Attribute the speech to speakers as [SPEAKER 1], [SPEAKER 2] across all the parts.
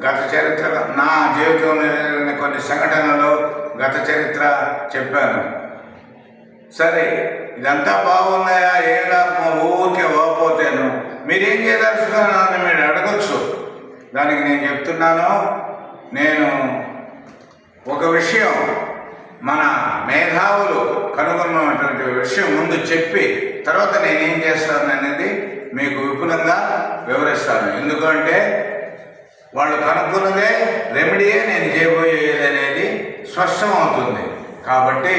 [SPEAKER 1] గత చరిత్ర, నా జీవితంలో కొన్ని సంఘటనలు గత చరిత్ర చెప్పాను. సరే, ఇదంతా బాగున్నాయా, ఏడా ఊరికే ఓపోతేను మీరేం చేయదలుచుకున్నారని మీరు అడగచ్చు. దానికి నేను చెప్తున్నాను, నేను ఒక విషయం మన మేధావులు కనుగొన్నటువంటి విషయం ముందు చెప్పి తర్వాత నేనేం చేస్తాను అనేది మీకు విపులంగా వివరిస్తాను. ఎందుకంటే వాళ్ళు కనుక్కున్నదే రెమెడీయే నేను చేయబోయేది అనేది స్పష్టమవుతుంది. కాబట్టి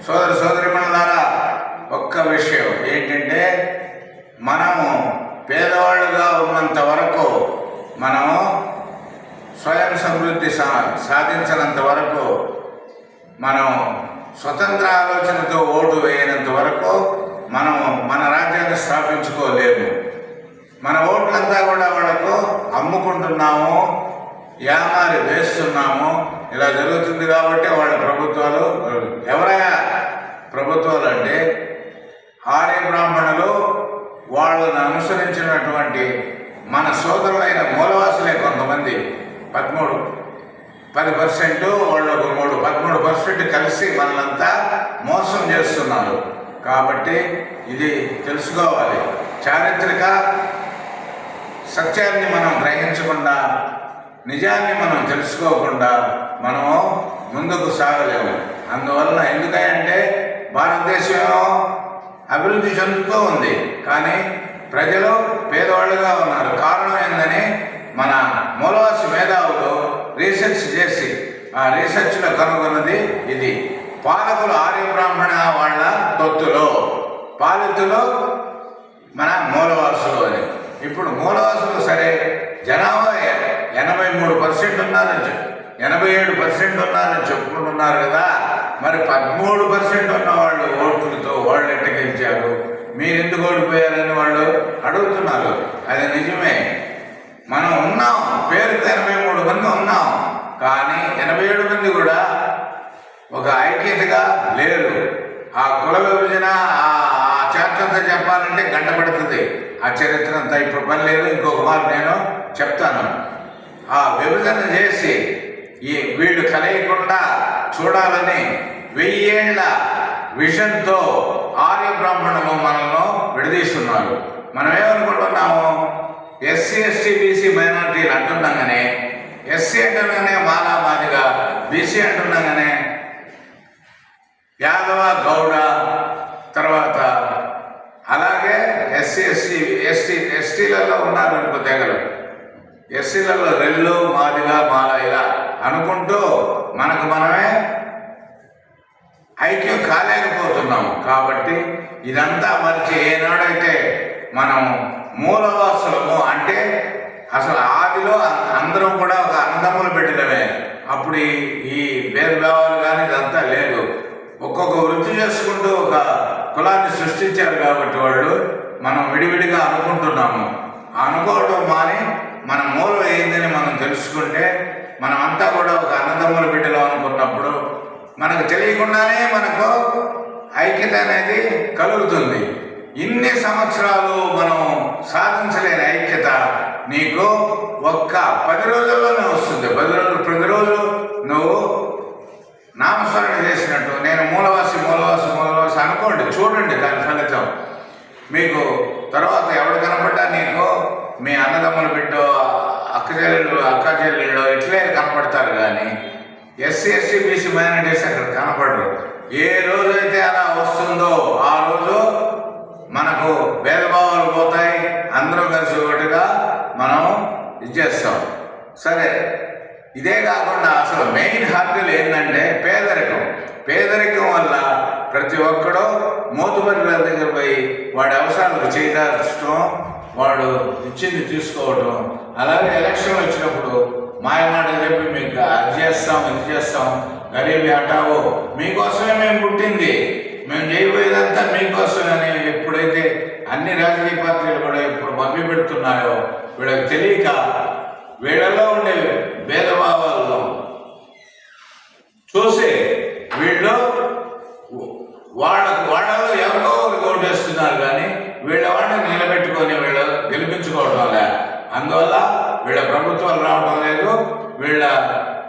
[SPEAKER 1] సోదరిమణులారా, ఒక్క విషయం ఏంటంటే, మనము పేదవాళ్ళుగా ఉన్నంత వరకు, మనము స్వయం సమృద్ధి సాధించినంత వరకు, మనం స్వతంత్ర ఆలోచనతో ఓటు వేయనంత వరకు మనం మన రాజ్యాన్ని స్థాపించుకోలేము. మన ఓట్లంతా కూడా వాళ్ళకు అమ్ముకుంటున్నాము, యామారి వేస్తున్నాము. ఇలా జరుగుతుంది కాబట్టి వాళ్ళ ప్రభుత్వాలు, ఎవరైనా ప్రభుత్వాలు అంటే ఆర్య బ్రాహ్మణులు, వాళ్ళను అనుసరించినటువంటి మన సోదరులైన మూలవాసులే కొంతమంది 10% వాళ్ళు ఒక 13% కలిసి మనల్నంతా మోసం చేస్తున్నారు. కాబట్టి ఇది తెలుసుకోవాలి. చారిత్రక సత్యాన్ని మనం గ్రహించకుండా, నిజాన్ని మనం తెలుసుకోకుండా మనము ముందుకు సాగలేము. అందువలన ఎందుకంటే భారతదేశం అభివృద్ధి చెందుతూ ఉంది, కానీ ప్రజలు పేదవాళ్ళుగా ఉన్నారు. కారణం ఏందని మన మూలవాసి మేధావులు రీసెర్చ్ చేసి ఆ రీసెర్చ్లో కనుగొన్నది ఇది. పాలకులు ఆర్య బ్రాహ్మణ వాళ్ళ తొత్తులో, పాలితులు మన మూలవాసులు అని. ఇప్పుడు మూలవాసులు సరే జనాభా 83% ఉన్నారని 87% ఉన్నారని చెప్పుకుంటున్నారు కదా. మరి 13% ఉన్న వాళ్ళు ఓట్లతో వాళ్ళు ఎట్ట గెలిచారు, మీరు ఎందుకు ఓడిపోయారని వాళ్ళు అడుగుతున్నారు. అది నిజమే, మనం ఉన్నాం, పేరుకు 83 మంది ఉన్నాం, కానీ 87 మంది కూడా ఒక ఐక్యతగా లేరు. ఆ కుల విభజన, ఆ చరిత్ర చెప్పాలంటే గంట పడుతుంది. ఆ చరిత్ర అంతా ఇప్పుడు పని లేదు. ఇంకొక మాట నేను చెప్తాను. ఆ విభజన చేసి వీళ్ళు కలయకుండా చూడాలని 1000 ఏళ్ల విజన్తో ఆర్య బ్రాహ్మణులు మనల్ని విడదీస్తున్నారు. మనం ఏమనుకుంటున్నాము, ఎస్సీ ఎస్టీ బీసీ మైనారిటీలు అంటున్నాగానే, ఎస్సీ అంటున్నాగానే మాలామాదిగా, బీసీ అంటున్నాగానే యాదవ గౌడ, తర్వాత అలాగే ఎస్టీలలో ఉన్నారు ఇంకో తెగలు, ఎస్సీలలో రెల్లు, మాదిగా, మాల, ఇలా అనుకుంటూ మనకు మనమే ఐక్యం కాలేకపోతున్నాము. కాబట్టి ఇదంతా మరిచి ఏనాడైతే మనం మూలవాసులము అంటే అసలు ఆదిలో అందరం కూడా ఒక అన్నదమ్ములు పెట్టడమే, అప్పుడు ఈ భేదభావాలు కానీ ఇదంతా లేదు. ఒక్కొక్క వృత్తి చేసుకుంటూ ఒక కులాన్ని సృష్టించారు. కాబట్టి వాళ్ళు మనం విడివిడిగా అనుకుంటున్నాము. అనుకోవడం మాని మన మూలం ఏందని మనం తెలుసుకుంటే, మనం అంతా కూడా ఒక అన్నదమ్ముల బిడ్డలో అనుకున్నప్పుడు మనకు తెలియకుండానే మనకు ఐక్యత అనేది కలుగుతుంది. ఇన్ని సంవత్సరాలు మనం సాధించలేని ఐక్యత నీకు ఒక్క 10 రోజుల్లోనే వస్తుంది. 10 రోజులు ప్రతిరోజు నువ్వు నామస్మరణ చేసినట్టు నేను మూలవాసి అనుకోండి, చూడండి దాని ఫలితం మీకు. తర్వాత ఎవడు కనపడ్డా నీకు మీ అన్నదమ్ములు బిడ్డో, అక్క చెల్లెళ్ళు ఇట్లే కనపడతారు. కానీ ఎస్సీ ఎస్టీ బీసీ మైనారిటీస్ అక్కడ కనపడరు. ఏ రోజైతే అలా వస్తుందో ఆ రోజు మనకు భేదభావాలు పోతాయి, అందరూ కలిసి ఒకటిగా మనం ఇచ్చేస్తాం. సరే, ఇదే కాకుండా అసలు మెయిన్ హద్దులు ఏంటంటే పేదరికం వల్ల ప్రతి ఒక్కడూ మోతుబరి దగ్గర పోయి వాడి అవసరాలకు చేయించడం, వాడు ఇచ్చింది తీసుకోవడం. అలాగే ఎలక్షన్ వచ్చినప్పుడు మాయమాటలు చెప్పి మీకు అది చేస్తాం ఇది చేస్తాం, గరీబీ హటావో, మీకోసమే మేము పుట్టింది, మేము చేయబోయేదంతా మీకోసమని ఎప్పుడైతే అన్ని రాజకీయ పార్టీలు కూడా ఇప్పుడు మభ్య పెడుతున్నాయో వీళ్ళకి తెలియక వీళ్ళలో ఉండే భేదభావాలను చూసి వీళ్ళు వాళ్ళలో ఎవరో ఓటేస్తున్నారు, కానీ వీళ్ళ వాళ్ళని నిలబెట్టుకొని వీళ్ళు గెలిపించుకోవడం వల్ల అందువల్ల వీళ్ళ ప్రభుత్వాలు రావడం లేదు, వీళ్ళ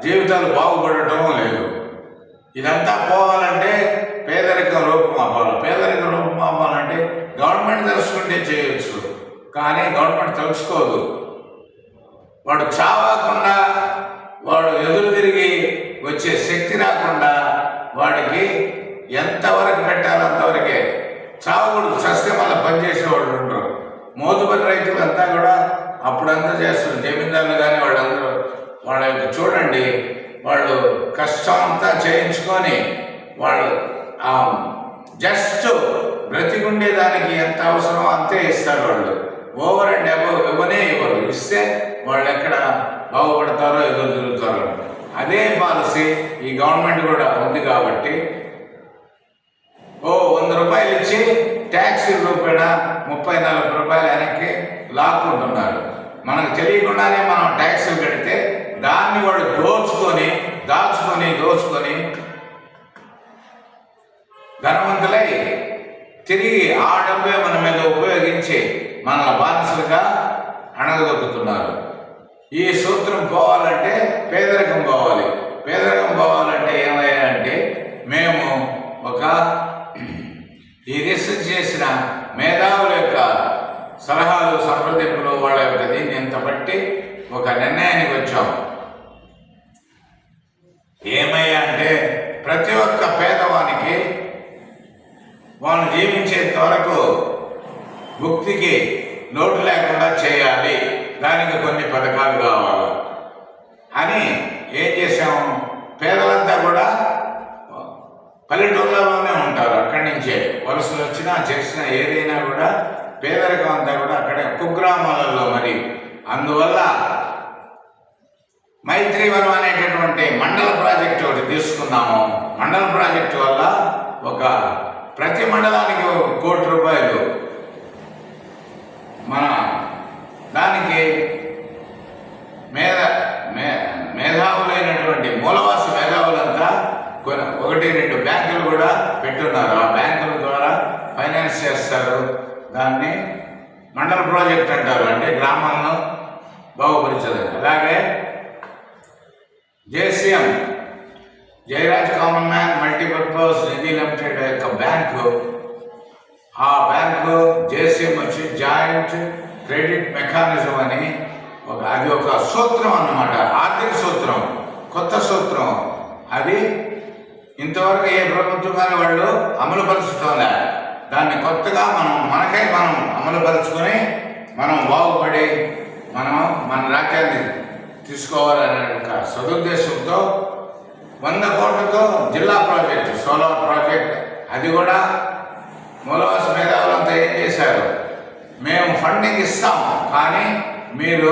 [SPEAKER 1] జీవితాలు బాగుపడటం లేదు. ఇదంతా పోవాలంటే పేదరికం రూపుమాపాలి. పేదరికం రూపుమాపాలంటే గవర్నమెంట్ తెలుసుకుంటే చేయొచ్చు, కానీ గవర్నమెంట్ తెలుసుకోదు. వాడు చావకుండా, వాడు ఎదురు తిరిగి వచ్చే శక్తి రాకుండా వాడికి ఎంతవరకు పెట్టాలో అంతవరకే. చావకూడదు, చస్తే మళ్ళీ పనిచేసేవాళ్ళు ఉంటారు. మోతుబరి రైతులంతా కూడా అప్పుడంతా చేస్తారు, జమీందారులు కానీ వాళ్ళందరూ. వాళ్ళ యొక్క చూడండి, వాళ్ళు కష్టం అంతా చేయించుకొని వాళ్ళు జస్ట్ బ్రతికుండేదానికి ఎంత అవసరమో అంతే ఇస్తారు. వాళ్ళు ఓవర్ అండ్ అబవ్ ఇవ్వనే ఇవ్వరు. ఇస్తే వాళ్ళు ఎక్కడ బాగుపడతారో ఎదురు తిరుగుతారో. అదే పాలసీ ఈ గవర్నమెంట్ కూడా ఉంది కాబట్టి 100 రూపాయలు ఇచ్చి ట్యాక్సీ రూపాయన 30-40 రూపాయలు వెనక్కి లాక్కుంటున్నారు. మనకు తెలియకుండానే మనం ట్యాక్సీలు కడితే దాన్ని వాడు దోచుకొని ధనవంతులై తిరిగి ఆ డబ్బే మన మీద ఉపయోగించి మనల్ని బానిసలుగా అణగదొక్కుతున్నారు. ఈ సూత్రం పోవాలంటే పేదరికం పోవాలి. పేదరికం పోవాలంటే ఏమయ్యా అంటే, మేము ఈ రీసెర్చ్ చేసిన మేధావుల యొక్క సలహాలు, సంప్రదింపులు, వాళ్ళ యొక్క దీన్ని ఎంత బట్టి ఒక నిర్ణయానికి వచ్చాం. ఏమయ్యా అంటే, ప్రతి ఒక్క పేదవానికి వాళ్ళు జీవించేంత వరకు భుక్తికి లోటు లేకుండా చేయాలి, దానికి కొన్ని పథకాలు కావాలి అని ఏం చేసాము. పేదలంతా కూడా పల్లెటూళ్ళలోనే ఉంటారు. అక్కడి నుంచే వలసలు వచ్చినా చేసినా ఏదైనా కూడా పేదరికం అంతా కూడా అక్కడే కుగ్రామాలలో. మరి అందువల్ల మైత్రివనం అనేటటువంటి మండల ప్రాజెక్టు ఒకటి తీసుకున్నాము. మండల ప్రాజెక్టు వల్ల ప్రతి మండలానికి 1 కోటి రూపాయలు మన దానికి మేధావులైనటువంటి మూలవాసి మేధావులంతా 1-2 బ్యాంకులు కూడా పెట్టున్నారు. ఆ బ్యాంకుల ద్వారా ఫైనాన్స్ చేస్తారు. దాన్ని మండల ప్రాజెక్ట్ అంటారు, అంటే గ్రామాలను బాగుపరిచేది. అలాగే JCM, Jayaraj common man multipurpose Nidhi limited యొక్క బ్యాంకు, ఆ బ్యాంకు జేసీఎం వచ్చి జాయింట్ క్రెడిట్ మెకానిజం అని అది ఒక సూత్రం అన్నమాట. ఆర్థిక సూత్రం, కొత్త సూత్రం. అది ఇంతవరకు ఏ ప్రభుత్వం కానీ వాళ్ళు అమలుపరుచుకోలే. దాన్ని కొత్తగా మనం అమలుపరుచుకొని మనం బాగుపడి మన రాజ్యాన్ని తీసుకోవాలనే ఒక సదుద్దేశంతో 100 కోట్లతో జిల్లా ప్రాజెక్ట్, సోలార్ ప్రాజెక్ట్, అది కూడా మూలవాసి మేధావులంతా ఏం చేశారు, మేము ఫండింగ్ ఇస్తాం, కానీ మీరు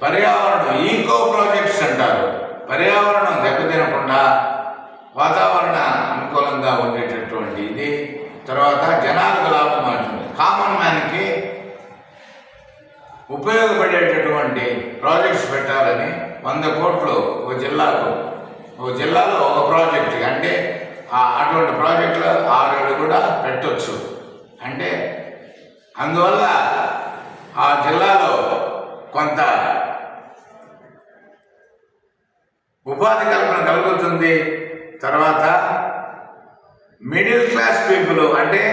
[SPEAKER 1] పర్యావరణం ఈకో ప్రాజెక్ట్స్ అంటారు, పర్యావరణం దెబ్బతినకుండా వాతావరణ అనుకూలంగా ఉండేటటువంటి ఇది, తర్వాత జనాలకు లాభం అవుతుంది, కామన్ మ్యాన్కి ఉపయోగపడేటటువంటి ప్రాజెక్ట్స్ పెట్టాలని 100 కోట్లు ఒక జిల్లాలో ఒక ప్రాజెక్ట్, అంటే అటువంటి ప్రాజెక్టులు 6-7 కూడా పెట్టవచ్చు. అంటే అందువల్ల ఆ జిల్లాలో కొంత ఉపాధి కల్పన కలుగుతుంది. తర్వాత మిడిల్ క్లాస్ పీపుల్, అంటే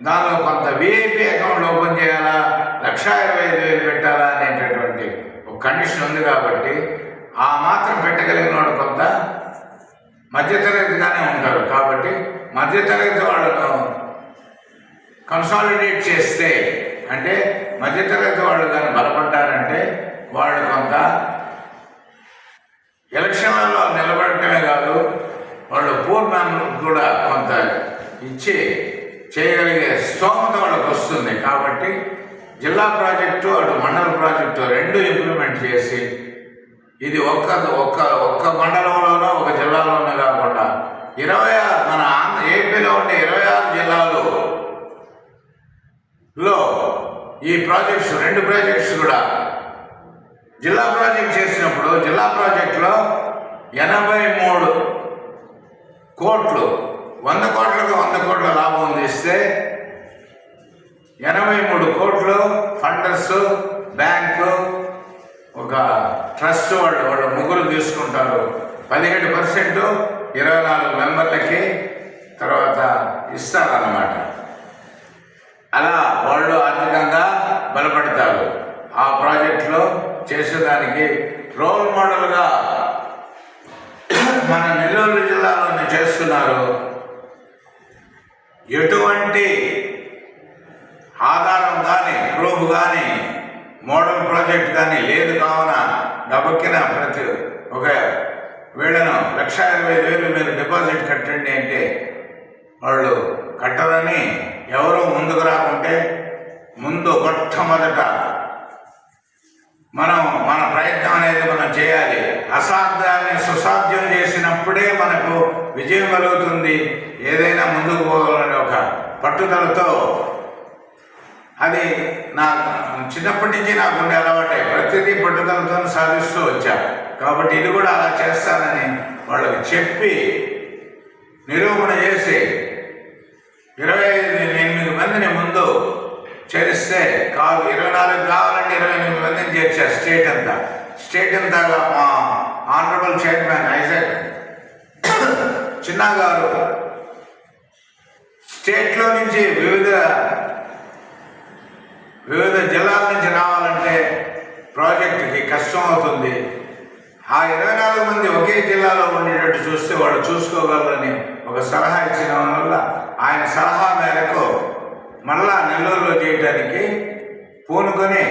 [SPEAKER 1] దానిలో కొంత విఐపి అకౌంట్ ఓపెన్ చేయాలా, 1,25,000 పెట్టాలా అనేటటువంటి ఒక కండిషన్ ఉంది. కాబట్టి ఆ మాత్రం పెట్టగలిగిన వాడు కొంత మధ్యతరగతిగానే ఉంటారు. కాబట్టి మధ్యతరగతి వాళ్ళను కన్సాలిడేట్ చేస్తే, అంటే మధ్యతరగతి వాళ్ళు కానీ బలపడ్డారంటే వాళ్ళు కొంత ఎలక్షన్లలో నిలబడటమే కాదు, వాళ్ళు పూర్ మ్యాన్లకు కూడా కొంత ఇచ్చి చేయగలిగే స్తోమత వాళ్ళకు వస్తుంది. కాబట్టి జిల్లా ప్రాజెక్టు అటు మండల ప్రాజెక్టు 2 ఇంప్లిమెంట్ చేసి, ఇది ఒక్క మండలంలోనో ఒక జిల్లాలోనే కాకుండా 26 మన ఏపీలో ఉండే 26 జిల్లాలలో ఈ ప్రాజెక్ట్స్ 2 ప్రాజెక్ట్స్ కూడా జిల్లా ప్రాజెక్ట్ చేసినప్పుడు జిల్లా ప్రాజెక్టులో 83 కోట్లు, 100 కోట్లకు 100 కోట్ల లాభం తీస్తే 83 కోట్లు ఫండర్స్, బ్యాంకు, ఒక ట్రస్ట్ వాళ్ళు ముగ్గురు తీసుకుంటారు. 17% 24 మెంబర్లకి తర్వాత ఇస్తారన్నమాట. అలా వాళ్ళు ఆర్థికంగా బలపడతారు. ఆ ప్రాజెక్టులో చేసేదానికి రోల్ మోడల్గా మన నెల్లూరు జిల్లాలోనే చేస్తున్నారు. ఎటువంటి ఆధారం కానీ ప్రూఫ్ కానీ మోడల్ ప్రాజెక్ట్ కానీ లేదు. కావున డబ్బుకిన ప్రతి ఒక వీళ్ళను 1,25,000 మీరు డిపాజిట్ కట్టండి అంటే వాళ్ళు కట్టరని ఎవరూ ముందుకు రాకుంటే ముందు మొట్టమొదట మన ప్రయత్నం అనేది మనం చేయాలి. అసాధ్యాన్ని సుసాధ్యం చేసినప్పుడే మనకు విజయం కలుగుతుంది. ఏదైనా ముందుకు పోవాలనే ఒక పట్టుదలతో, అది నా చిన్నప్పటి నుంచి నాకు ఉండే అలవాటే. ప్రతిదీ పట్టుదలతో సాధిస్తూ వచ్చా. కాబట్టి ఇది కూడా అలా చేస్తానని వాళ్ళకి చెప్పి నిరూపణ చేసి 28 మందిని ముందు చేరిస్తే కాదు, 24 కావాలంటే 28 మందిని చేర్చారు. స్టేట్ అంతా మా ఆనరబుల్ చైర్మన్ ఐజాక్ చిన్నా గారు స్టేట్లో నుంచి వివిధ జిల్లాల నుంచి రావాలంటే ప్రాజెక్టుకి కష్టం అవుతుంది. ఆ 24 మంది ఒకే జిల్లాలో ఉండేటట్టు చూస్తే వాళ్ళు చూసుకోగలరని ఒక సలహా ఇచ్చిన వల్ల ఆయన సలహా మేరకు మళ్ళా నెల్లూరులో చేయడానికి పూనుకొని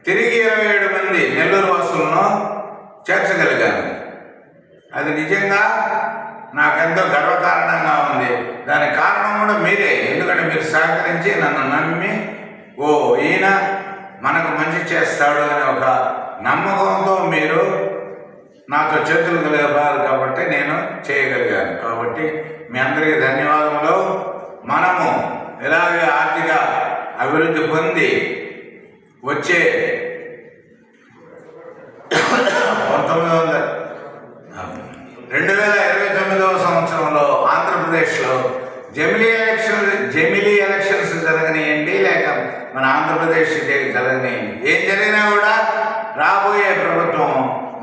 [SPEAKER 1] తిరిగి 27 మంది నెల్లూరు వాసులను చేర్చగలిగాను. అది నిజంగా నాకెంతో గర్వకారణంగా ఉంది. దానికి కారణం కూడా మీరే. ఎందుకంటే మీరు సహకరించి నన్ను నమ్మి ఈయన మనకు మంచి చేస్తాడు అనే ఒక నమ్మకంతో మీరు నాతో చేతులు కలిగారు కాబట్టి నేను చేయగలిగాను. కాబట్టి మీ అందరికీ ధన్యవాదములు. మనము ఇలాగే ఆర్థిక అభివృద్ధి పొంది వచ్చే 2029 సంవత్సరంలో ఆంధ్రప్రదేశ్లో జమిలీ ఎలక్షన్స్ జరగనియండి, లేక మన ఆంధ్రప్రదేశ్ జరగనియండి, ఏం జరిగినా కూడా రాబోయే ప్రభుత్వం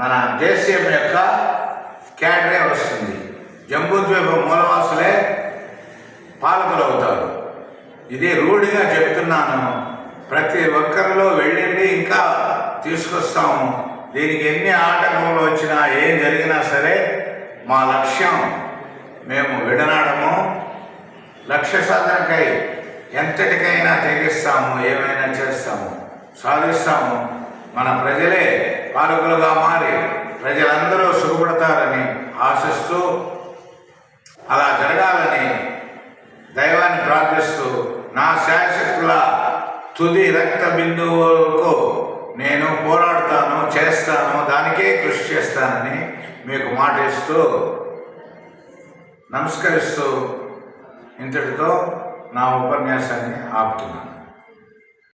[SPEAKER 1] మన దేశం యొక్క క్యాడరే వస్తుంది. జంబూద్వీప మూలవాసులే పాలకులు అవుతారు. ఇది రూఢిగా చెప్తున్నాను. ప్రతి ఒక్కరిలో వెళ్ళింది ఇంకా తీసుకొస్తాము. దీనికి ఎన్ని ఆటంకములు వచ్చినా ఏం జరిగినా సరే మా లక్ష్యం మేము విడనాడము. లక్ష్య సాధనకై ఎంతటికైనా తెగిస్తాము, ఏమైనా చేస్తాము, సాధిస్తాము. మన ప్రజలే పాలకులుగా మారి ప్రజలందరూ సుఖపడతారని ఆశిస్తూ, అలా జరగాలని దైవాన్ని ప్రార్థిస్తూ, నా శాశక్తుల తుది రక్త బిందువులకు నేను పోరాడుతాను, చేస్తాను, దానికే కృషి చేస్తానని మీకు మాట ఇస్తూ నమస్కరిస్తూ ఇంతటితో నా ఉపన్యాసాన్ని ఆపుతున్నాను.